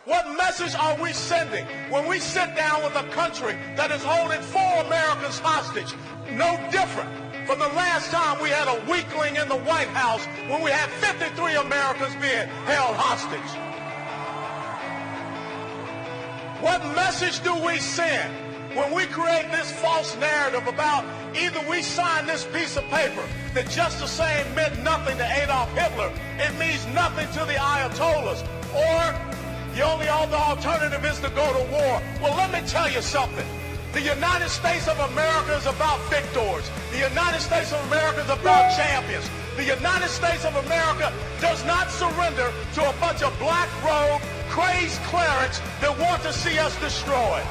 What message are we sending when we sit down with a country that is holding 4 Americans hostage? No different from the last time we had a weakling in the White House when we had 53 Americans being held hostage. What message do we send when we create this false narrative about either we sign this piece of paper that just the same meant nothing to Adolf Hitler, it means nothing to the Ayatollahs, or the only other alternative is to go to war? Well, let me tell you something. The United States of America is about victors. The United States of America is about champions. The United States of America does not surrender to a bunch of black robe, crazed clerics that want to see us destroyed.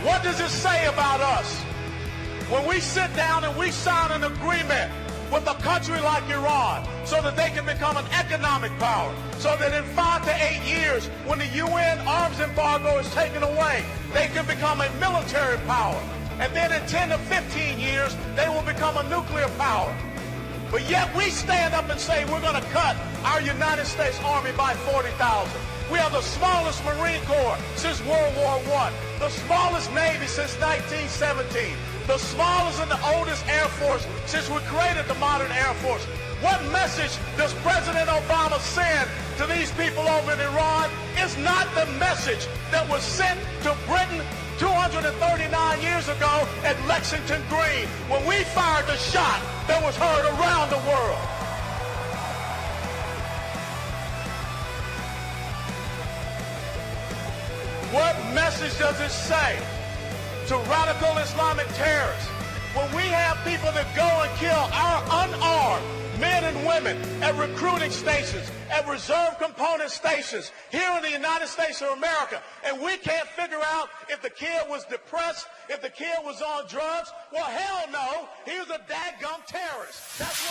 What does it say about us when we sit down and we sign an agreement with a country like Iran so that they can become an economic power, so that in 5 to 8 years, when the UN arms embargo is taken away, they can become a military power, and then in 10 to 15 years, they will become a nuclear power. But yet we stand up and say we're going to cut our United States Army by 40,000. We have the smallest Marine Corps since World War I, the smallest Navy since 1917, the smallest and the oldest Air Force since we created the modern Air Force. What message does President Obama send to these people over in Iran? It's not the message that was sent to Britain 239 years ago at Lexington Green when we fired the shot that was heard around the world. What message does it say to radical Islamic terrorists when we have people that go and kill our unarmed men and women at recruiting stations, at reserve component stations here in the United States of America, and we can't figure out if the kid was depressed, if the kid was on drugs? Well, hell no, he was a dadgum terrorist. That's what